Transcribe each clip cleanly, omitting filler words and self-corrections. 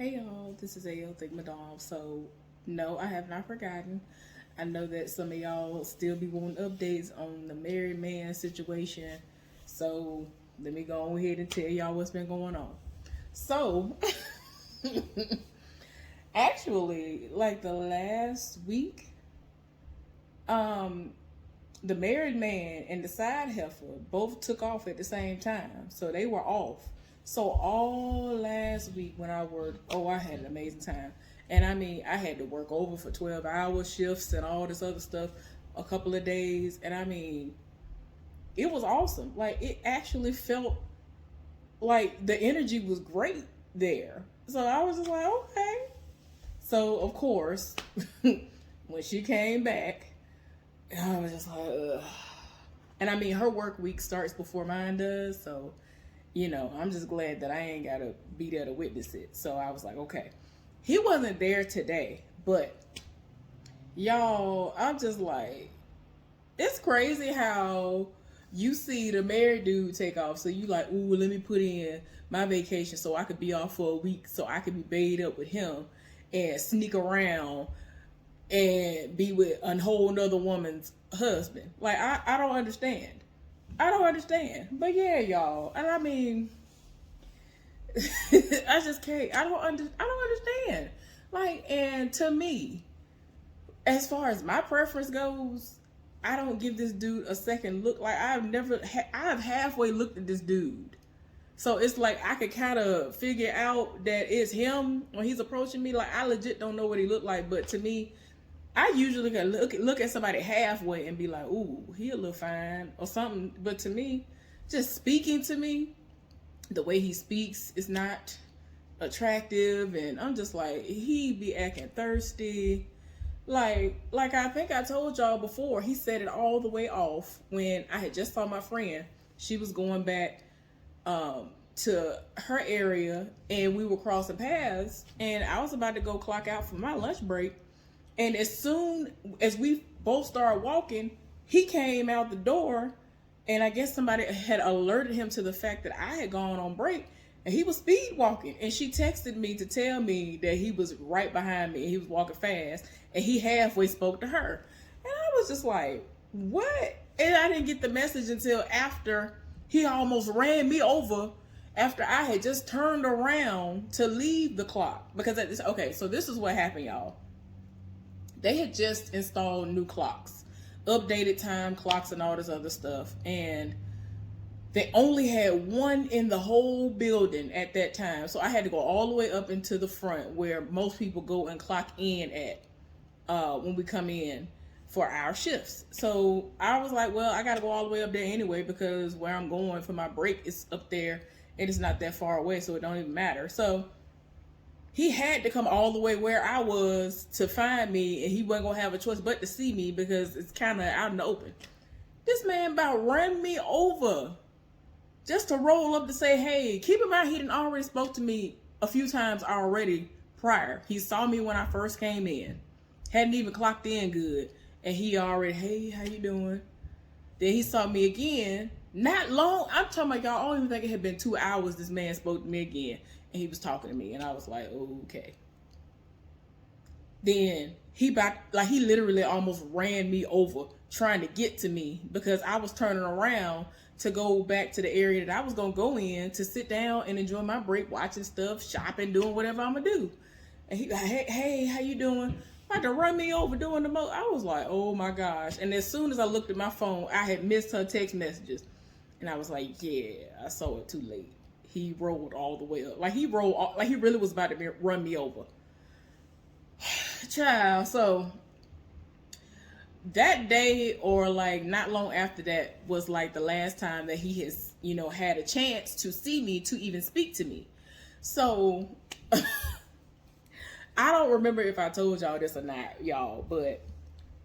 Hey y'all, this is AL Think Madame. So, no, I have not forgotten. I know that some of y'all still be wanting updates on the married man situation. So, let me go ahead and tell y'all what's been going on. So, actually, like the last week, um, the married man and the side heifer both took off at the same time. So they were off. So all last week when I worked, oh, I had an amazing time. And I mean, I had to work over for 12-hour shifts and all this other stuff a couple of days. And I mean, it was awesome. Like, it actually felt like the energy was great there. So I was just like, okay. So, of course, when she came back, I was just like, ugh. And I mean, her work week starts before mine does, so I'm just glad that I ain't gotta be there to witness it. So I was like, okay. He wasn't there today, but y'all, I'm just like, it's crazy how you see the married dude take off. So you like, ooh, let me put in my vacation so I could be off for a week so I could be bathed up with him and sneak around and be with a whole nother woman's husband. Like, I don't understand. I don't understand. But yeah, y'all. And I mean, I just can't. I don't understand. Like, and to me, as far as my preference goes, I don't give this dude a second look. Like, I've halfway looked at this dude. So it's like I could kind of figure out that it's him when he's approaching me. Like, I legit don't know what he looked like, but to me, I usually can look at somebody halfway and be like, ooh, he a little fine or something. But to me, just speaking to me, the way he speaks is not attractive. And I'm just like, he be acting thirsty. Like I think I told y'all before, he set it all the way off when I had just saw my friend. She was going back to her area and we were crossing paths. And I was about to go clock out for my lunch break. And as soon as we both started walking, he came out the door, and I guess somebody had alerted him to the fact that I had gone on break, and he was speed walking. And she texted me to tell me that he was right behind me, and he was walking fast, and he halfway spoke to her. And I was just like, what? And I didn't get the message until after he almost ran me over after I had just turned around to leave the clock. Because, okay, so this is what happened, y'all. They had just installed new clocks, updated time clocks and all this other stuff. And they only had one in the whole building at that time. So I had to go all the way up into the front where most people go and clock in at when we come in for our shifts. So I was like, well, I got to go all the way up there anyway because where I'm going for my break is up there and it's not that far away, so it don't even matter. So he had to come all the way where I was to find me, and he wasn't gonna have a choice but to see me because it's kind of out in the open. This man about ran me over just to roll up to say, hey. Keep in mind, he didn't already spoke to me a few times already prior. He saw me when I first came in, hadn't even clocked in good, and he already, hey, how you doing? Then he saw me again. Not long. I'm talking about, y'all, I don't even think it had been 2 hours. This man spoke to me again, and he was talking to me, and I was like, okay. Then he literally almost ran me over trying to get to me because I was turning around to go back to the area that I was gonna go in to sit down and enjoy my break, watching stuff, shopping, doing whatever I'm gonna do. And he, hey, how you doing? About to run me over doing the most. I was like, oh my gosh. And as soon as I looked at my phone, I had missed her text messages. And I was like, yeah, I saw it too late. He rolled all the way up. Like he really was about to run me over. Child, so that day or like not long after that was like the last time that he has, had a chance to see me, to even speak to me. So I don't remember if I told y'all this or not, y'all, but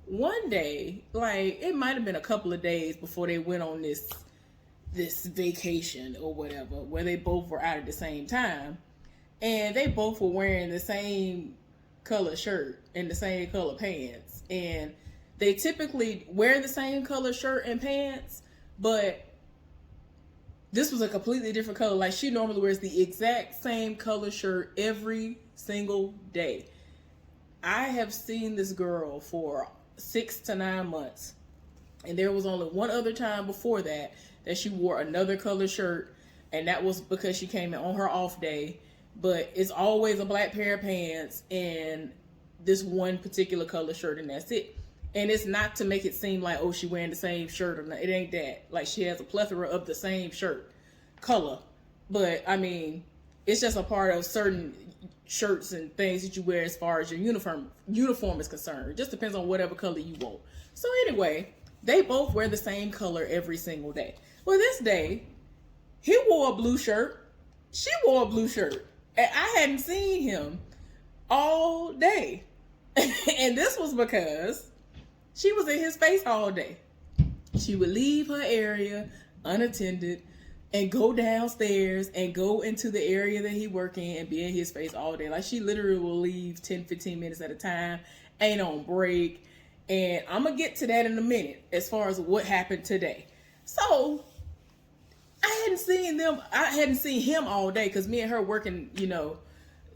one day, like it might have been a couple of days before they went on this vacation or whatever, where they both were out at the same time, and they both were wearing the same color shirt and the same color pants, and they typically wear the same color shirt and pants, but This was a completely different color. Like, she normally wears the exact same color shirt every single day. I have seen this girl for 6 to 9 months. And there was only one other time before that she wore another color shirt. And that was because she came in on her off day. But it's always a black pair of pants and this one particular color shirt, and that's it. And it's not to make it seem like, oh, she wearing the same shirt or not. It ain't that. Like, she has a plethora of the same shirt color. But, I mean, it's just a part of certain shirts and things that you wear as far as your uniform is concerned. It just depends on whatever color you want. So anyway, they both wear the same color every single day. Well, this day, he wore a blue shirt. She wore a blue shirt. And I hadn't seen him all day. And this was because she was in his face all day. She would leave her area unattended and go downstairs and go into the area that he work in and be in his face all day. Like, she literally will leave 10, 15 minutes at a time, ain't on break. And I'm going to get to that in a minute as far as what happened today. So I hadn't seen him all day because me and her working,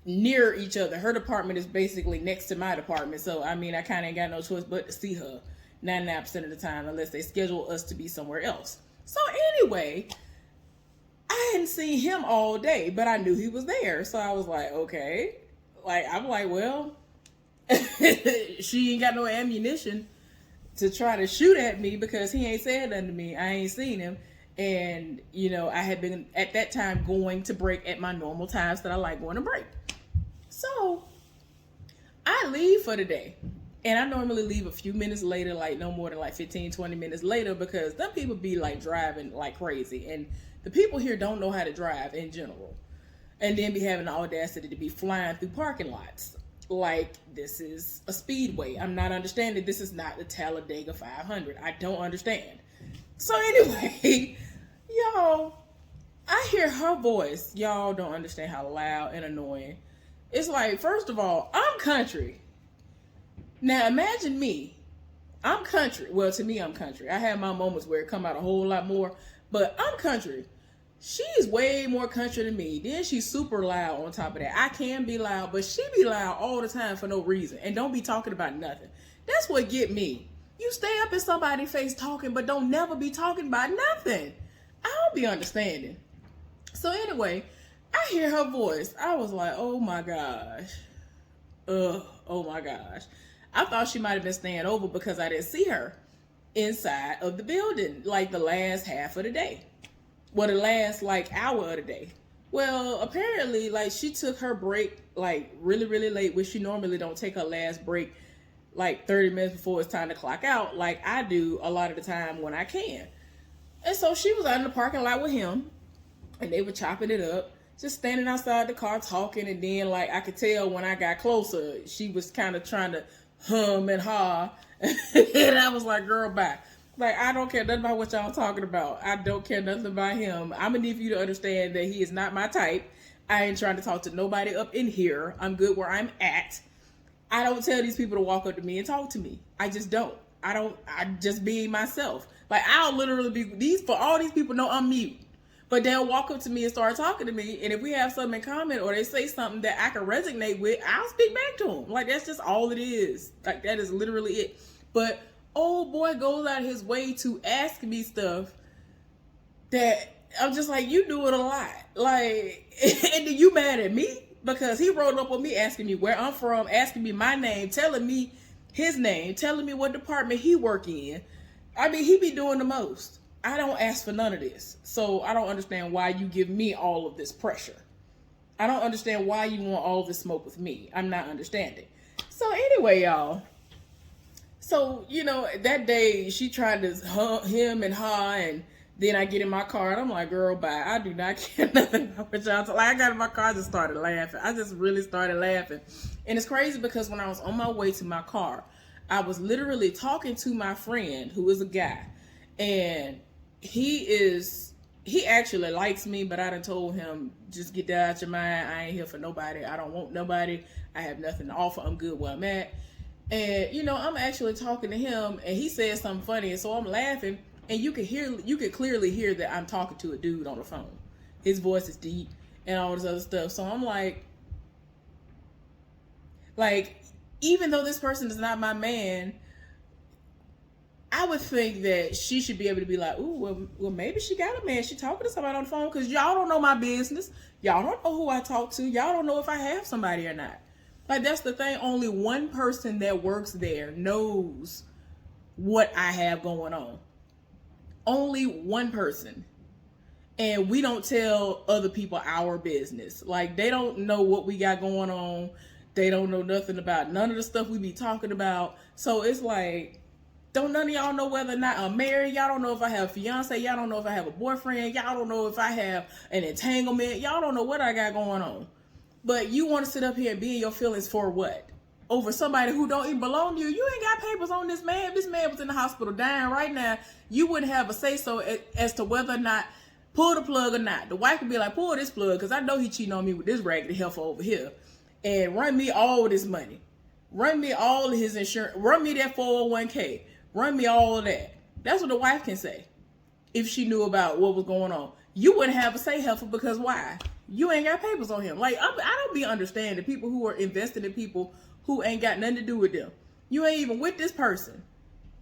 near each other. Her department is basically next to my department. So, I mean, I kind of ain't got no choice but to see her 99% of the time unless they schedule us to be somewhere else. So anyway, I hadn't seen him all day, but I knew he was there. So I was like, okay. Like, I'm like, well, she ain't got no ammunition to try to shoot at me because he ain't said nothing to me. I ain't seen him. And, I had been at that time going to break at my normal times that I like going to break. So I leave for the day. And I normally leave a few minutes later, like no more than like 15, 20 minutes later, because them people be like driving like crazy. And the people here don't know how to drive in general. And then be having the audacity to be flying through parking lots. Like, this is a speedway. I'm not understanding. This is not the Talladega 500. I don't understand. So anyway, y'all, I hear her voice. Y'all don't understand how loud and annoying. It's like, first of all, I'm country. Now imagine me. I'm country. Well, to me, I'm country. I have my moments where it come out a whole lot more, but I'm country. She's way more country than me. Then she's super loud on top of that. I can be loud, but she be loud all the time for no reason and don't be talking about nothing. That's what get me. You stay up in somebody's face talking, but don't never be talking about nothing. I don't be understanding. So anyway, I hear her voice. I was like, oh my gosh. Oh my gosh. I thought she might have been staying over because I didn't see her inside of the building like the last half of the day. Well, the last like hour of the day. Well, apparently like she took her break like really, really late, which she normally don't take her last break like 30 minutes before it's time to clock out like I do a lot of the time when I can. And so she was out in the parking lot with him and they were chopping it up, just standing outside the car talking. And then like I could tell when I got closer, she was kind of trying to hum and ha. And I was like, girl, bye. Like, I don't care nothing about what y'all talking about. I don't care nothing about him. I'm gonna need for you to understand that he is not my type. I ain't trying to talk to nobody up in here. I'm good where I'm at. I don't tell these people to walk up to me and talk to me. I just don't. I just being myself. Like, I'll literally be, for all these people know I'm mute. But they'll walk up to me and start talking to me. And if we have something in common or they say something that I can resonate with, I'll speak back to them. Like, that's just all it is. Like, that is literally it. But old boy goes out of his way to ask me stuff that I'm just like, you do it a lot. Like, and then you mad at me? Because he rolled up with me asking me where I'm from, asking me my name, telling me his name, telling me what department he work in. I mean, he be doing the most. I don't ask for none of this. So I don't understand why you give me all of this pressure. I don't understand why you want all this smoke with me. I'm not understanding. So anyway, y'all. So, that day she tried to him and her, and then I get in my car and I'm like, girl, bye. I do not care nothing about what y'all talk. Like, I got in my car, I just started laughing. I just really started laughing. And it's crazy because when I was on my way to my car, I was literally talking to my friend who is a guy. And he actually likes me, but I done told him, just get that out your mind. I ain't here for nobody. I don't want nobody. I have nothing to offer. I'm good where I'm at. And, I'm actually talking to him and he said something funny. And so I'm laughing. and you could clearly hear that I'm talking to a dude on the phone. His voice is deep and all this other stuff. So I'm like, even though this person is not my man, I would think that she should be able to be like, ooh, well, maybe she got a man. She talking to somebody on the phone, because y'all don't know my business. Y'all don't know who I talk to. Y'all don't know if I have somebody or not. Like, that's the thing. Only one person that works there knows what I have going on. Only one person. And we don't tell other people our business. Like, they don't know what we got going on. They don't know nothing about none of the stuff we be talking about. So it's like, don't none of y'all know whether or not I'm married. Y'all don't know if I have a fiance. Y'all don't know if I have a boyfriend. Y'all don't know if I have an entanglement. Y'all don't know what I got going on. But you want to sit up here and be in your feelings for what? Over somebody who don't even belong to you. You ain't got papers on this man. If this man was in the hospital dying right now, you wouldn't have a say-so as to whether or not pull the plug or not. The wife would be like, pull this plug, because I know he cheating on me with this raggedy heifer over here. And run me all this money. Run me all of his insurance. Run me that 401k. Run me all of that. That's what the wife can say if she knew about what was going on. You wouldn't have a say, heifer, because why? You ain't got papers on him. Like, I don't be understanding people who are invested in people who ain't got nothing to do with them. You ain't even with this person.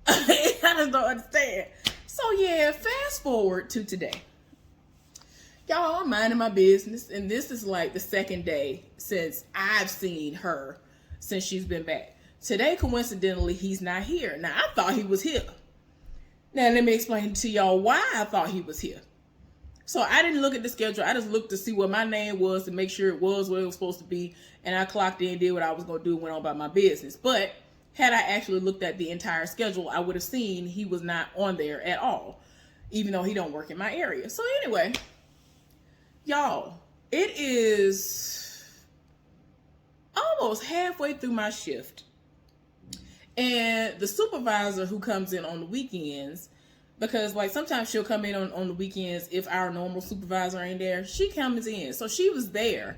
I just don't understand. So yeah, fast forward to today. Y'all, I'm minding my business, and this is like the second day since I've seen her since she's been back. Today, coincidentally, he's not here. Now, I thought he was here. Now, let me explain to y'all why I thought he was here. So I didn't look at the schedule. I just looked to see what my name was to make sure it was what it was supposed to be. And I clocked in, did what I was going to do, went on about my business. But had I actually looked at the entire schedule, I would have seen he was not on there at all, even though he don't work in my area. So anyway, y'all, it is almost halfway through my shift. And the supervisor who comes in on the weekends, because like sometimes she'll come in on the weekends if our normal supervisor ain't there, she comes in. So she was there.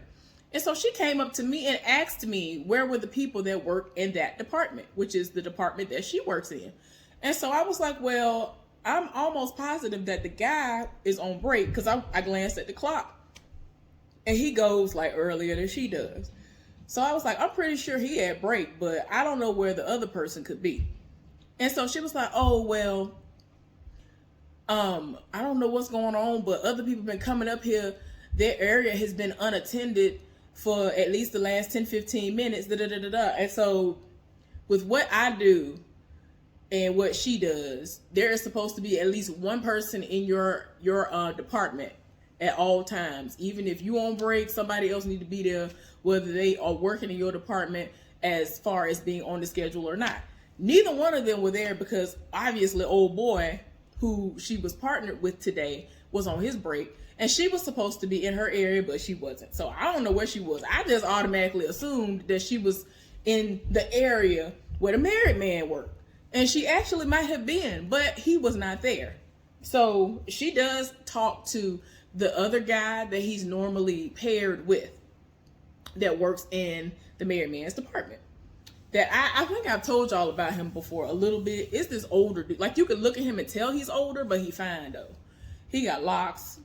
And so she came up to me and asked me where were the people that work in that department, which is the department that she works in. And so I was like, well, I'm almost positive that the guy is on break, because I glanced at the clock and he goes like earlier than she does. So I was like, I'm pretty sure he had break, but I don't know where the other person could be. And so she was like, oh, well, I don't know what's going on, but other people have been coming up here. Their area has been unattended for at least the last 10, 15 minutes. And so with what I do and what she does, there is supposed to be at least one person in your department at all times. Even if you on break, somebody else need to be there, whether they are working in your department as far as being on the schedule or not. Neither one of them were there, because obviously old boy who she was partnered with today was on his break, and she was supposed to be in her area, but she wasn't. So I don't know where she was. I just automatically assumed that she was in the area where the married man worked, and she actually might have been, but he was not there. So she does talk to the other guy that he's normally paired with that works in the married man's department. That I think I've told y'all about him before a little bit. It's this older dude. Like, you could look at him and tell he's older, but he fine though. He got locks.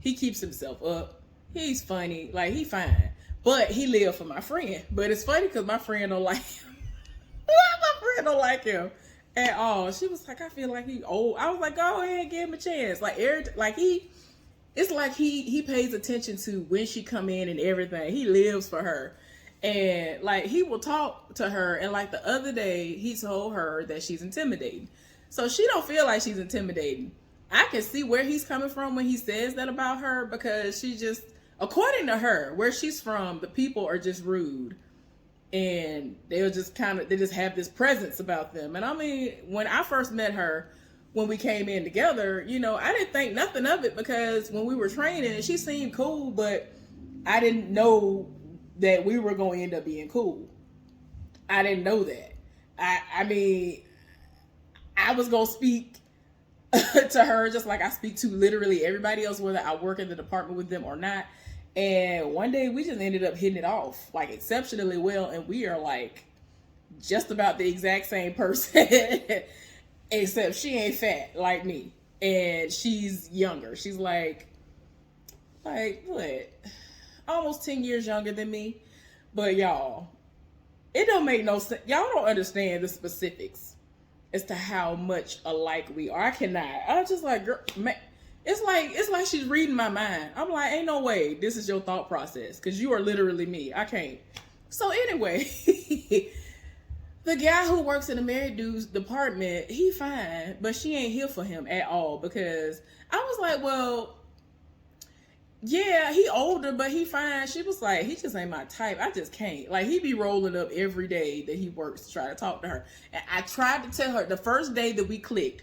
He keeps himself up. He's funny. Like, he fine. But he live for my friend. But it's funny because my friend don't like him. My friend don't like him at all. She was like, I feel like he old. I was like, go ahead, give him a chance. It's like he pays attention to when she come in and everything. He lives for her. And like, he will talk to her, and like the other day he told her that she's intimidating. So she don't feel like she's intimidating. I can see where he's coming from when he says that about her, because she just, according to her, where she's from, the people are just rude, and they just have this presence about them. And I mean, when I first met her, when we came in together, you know, I didn't think nothing of it, because when we were training, she seemed cool, but I didn't know that we were going to end up being cool. I didn't know that. I mean, I was going to speak to her just like I speak to literally everybody else, whether I work in the department with them or not. And one day we just ended up hitting it off like exceptionally well. And we are like just about the exact same person, except she ain't fat like me. and she's younger. She's like what? Almost 10 years younger than me. But y'all, it don't make no sense. Y'all don't understand the specifics as to how much alike we are. I cannot. I'm just like, girl, man, it's like she's reading my mind. I'm like, ain't no way this is your thought process, because you are literally me. I can't. So anyway, the guy who works in the married dude's department, he fine, but she ain't here for him at all, because I was like, well, yeah, he older, but he fine. She was like, he just ain't my type. I just can't. Like, he be rolling up every day that he works to try to talk to her. And I tried to tell her the first day that we clicked,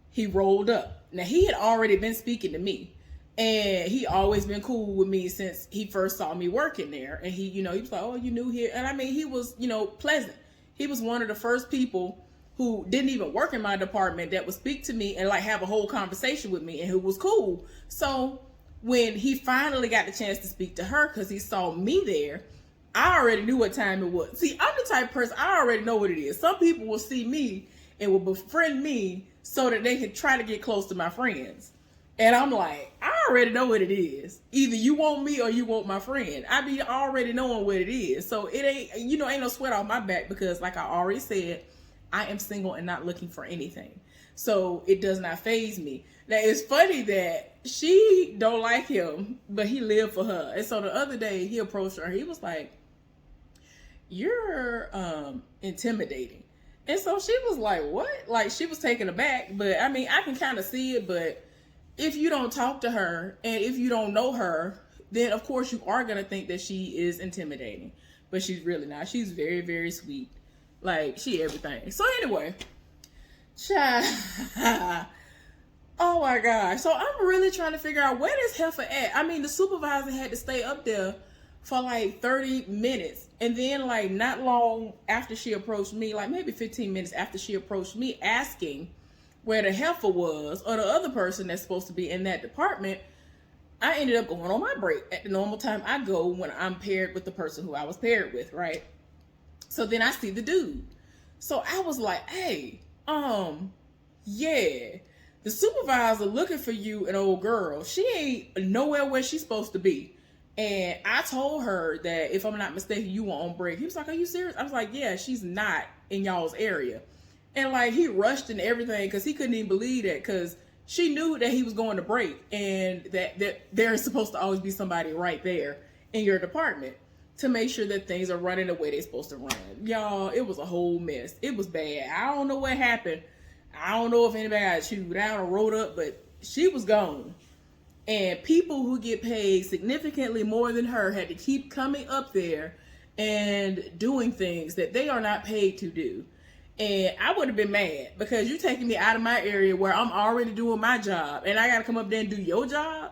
he rolled up. Now, he had already been speaking to me. And he always been cool with me since he first saw me working there. And he, he was like, oh, you new here? And I mean, he was, pleasant. He was one of the first people who didn't even work in my department that would speak to me and like have a whole conversation with me, and who was cool. So when he finally got the chance to speak to her, because he saw me there, I already knew what time it was. See, I'm the type of person, I already know what it is. Some people will see me and will befriend me so that they can try to get close to my friends. And I'm like, I already know what it is. Either you want me or you want my friend. I be already knowing what it is. So it ain't, ain't no sweat off my back, because like I already said, I am single and not looking for anything. So it does not faze me. Now, it's funny that she don't like him, but he lived for her. And so the other day he approached her. He was like, you're intimidating. And so she was like, what? Like, she was taken aback. But I mean, I can kind of see it. But if you don't talk to her and if you don't know her, then of course you are going to think that she is intimidating. But she's really not. She's very, very sweet. Like, she everything. So anyway, child. Oh my gosh. So I'm really trying to figure out where this heifer at. I mean, the supervisor had to stay up there for like 30 minutes. And then like not long after she approached me, like maybe 15 minutes after she approached me, asking where the heifer was, or the other person that's supposed to be in that department, I ended up going on my break at the normal time I go when I'm paired with the person who I was paired with, right? So then I see the dude. So I was like, hey, yeah, the supervisor looking for you, an old girl. She ain't nowhere where she's supposed to be. And I told her that if I'm not mistaken, you were on break. He was like, are you serious? I was like, yeah, she's not in y'all's area. And like, he rushed and everything because he couldn't even believe that, because she knew that he was going to break and that there's supposed to always be somebody right there in your department to make sure that things are running the way they're supposed to run. Y'all, it was a whole mess. It was bad. I don't know what happened. I don't know if anybody got chewed out or rolled up, but she was gone. And people who get paid significantly more than her had to keep coming up there and doing things that they are not paid to do. And I would have been mad, because you're taking me out of my area where I'm already doing my job and I got to come up there and do your job.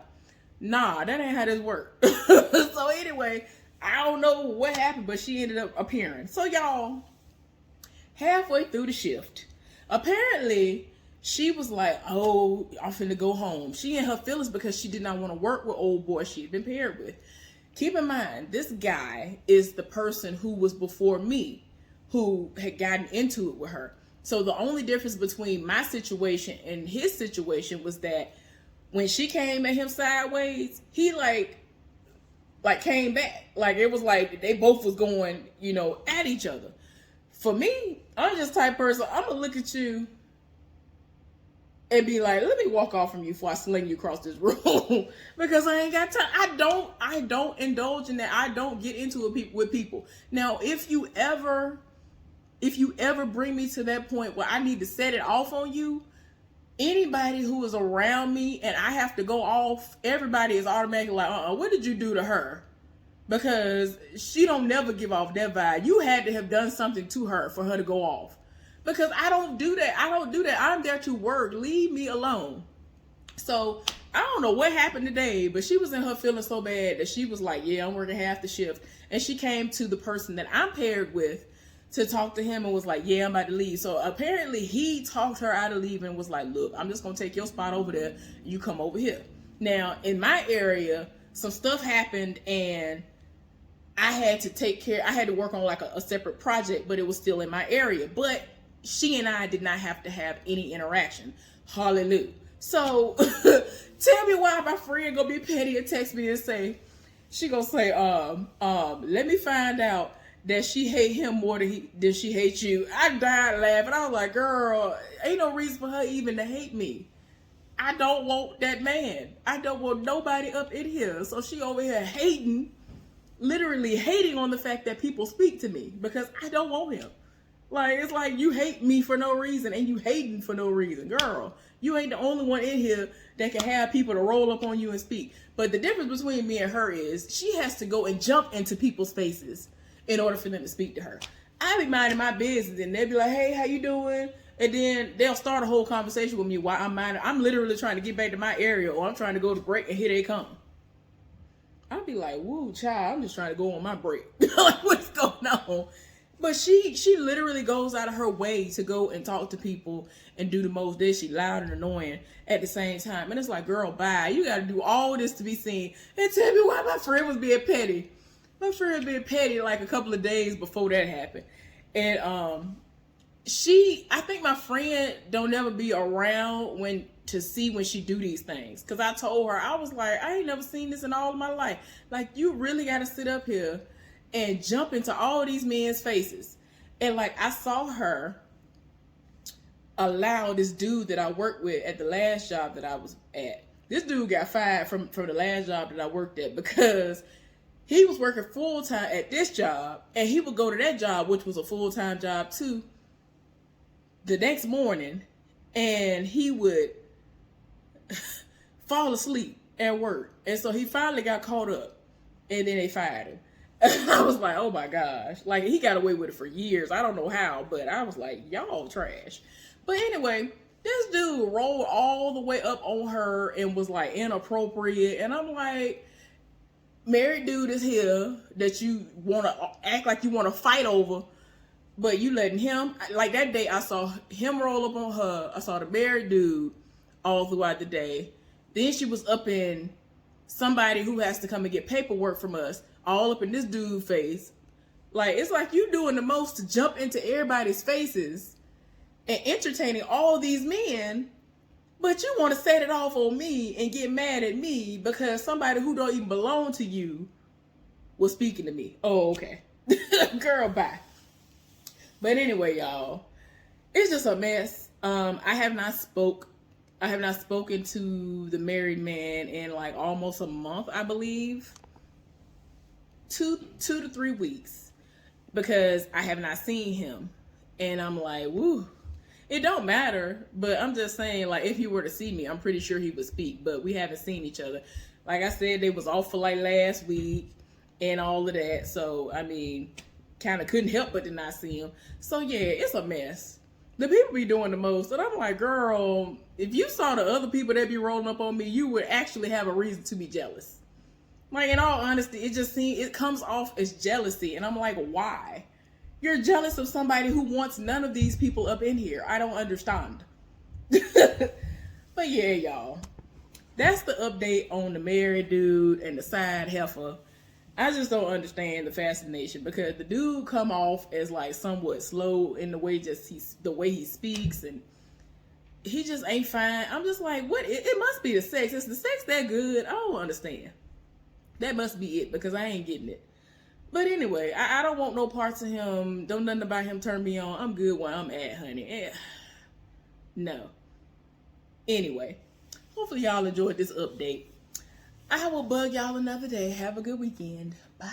Nah, that ain't how this works. So anyway, I don't know what happened, but she ended up appearing. So y'all, halfway through the shift, apparently she was like, oh, I'm finna go home. She in her feelings because she did not want to work with old boy she had been paired with. Keep in mind, this guy is the person who was before me, who had gotten into it with her. So the only difference between my situation and his situation was that when she came at him sideways, he like came back. Like, it was like they both was going, at each other. For me, I'm just the type of person, I'm gonna look at you and be like, let me walk off from you before I sling you across this room. Because I ain't got time. I don't indulge in that. I don't get into it with people. Now, if you ever bring me to that point where I need to set it off on you, anybody who is around me and I have to go off, everybody is automatically like, what did you do to her? Because she don't never give off that vibe. You had to have done something to her for her to go off. Because I don't do that. I'm there to work. Leave me alone. So I don't know what happened today, but she was in her feeling so bad that she was like, yeah, I'm working half the shift. And she came to the person that I'm paired with to talk to him and was like, yeah, I'm about to leave. So apparently he talked her out of leaving and was like, look, I'm just going to take your spot over there. You come over here. Now, in my area, some stuff happened and I had to work on like a separate project, but it was still in my area. But she and I did not have to have any interaction. Hallelujah. So tell me why my friend gonna be petty and text me and say, she gonna say, let me find out that she hate him more than she hates you. I died laughing. I was like, girl, ain't no reason for her even to hate me. I don't want that man. I don't want nobody up in here. So she over here hating, literally hating on the fact that people speak to me because I don't want him. Like, it's like you hate me for no reason and you hating for no reason. Girl, you ain't the only one in here that can have people to roll up on you and speak. But the difference between me and her is she has to go and jump into people's faces in order for them to speak to her. I be minding my business and they'll be like, hey, how you doing? And then they'll start a whole conversation with me while I'm literally trying to get back to my area, or I'm trying to go to break and here they come. I'll be like, woo, child, I'm just trying to go on my break. Like, what's going on? But she literally goes out of her way to go and talk to people and do the most. Then she loud and annoying at the same time. And it's like, girl, bye. You got to do all this to be seen. And tell me why my friend was being petty. My friend was being petty like a couple of days before that happened. And I think my friend don't ever be around to see when she do these things. Because I told her, I was like, I ain't never seen this in all of my life. Like, you really got to sit up here and jump into all these men's faces. And like, I saw her allow this dude that I worked with at the last job that I was at. This dude got fired from the last job that I worked at because he was working full-time at this job and he would go to that job, which was a full-time job too, the next morning, and he would fall asleep at work. And so he finally got caught up and then they fired him. I was like, oh my gosh. Like, he got away with it for years. I don't know how, but I was like, y'all trash. But anyway, this dude rolled all the way up on her and was like inappropriate. And I'm like, married dude is here that you want to act like you want to fight over, but you letting him, like that day I saw him roll up on her. I saw the married dude all throughout the day. Then she was up in somebody who has to come and get paperwork from us, all up in this dude's face. Like, it's like you doing the most to jump into everybody's faces and entertaining all these men, but you want to set it off on me and get mad at me because somebody who don't even belong to you was speaking to me. Oh, okay. Girl, bye. But anyway, y'all, it's just a mess. I have not spoken to the married man in like almost a month, I believe. 2 to 3 weeks, because I have not seen him. And I'm like, woo, it don't matter. But I'm just saying, like, if he were to see me, I'm pretty sure he would speak, but we haven't seen each other. Like I said, they was off for like last week and all of that. So, I mean, kind of couldn't help but to not see him. So yeah, it's a mess. The people be doing the most. And I'm like, girl, if you saw the other people that be rolling up on me, you would actually have a reason to be jealous. Like, in all honesty, it comes off as jealousy. And I'm like, why? You're jealous of somebody who wants none of these people up in here. I don't understand. But yeah, y'all, that's the update on the married dude and the side heifer. I just don't understand the fascination, because the dude come off as like somewhat slow in the way he speaks, and he just ain't fine. I'm just like, what? It must be the sex. Is the sex that good? I don't understand. That must be it, because I ain't getting it. But anyway, I don't want no parts of him. Don't nothing about him turn me on. I'm good where I'm at, honey. No. Anyway, hopefully y'all enjoyed this update. I will bug y'all another day. Have a good weekend. Bye.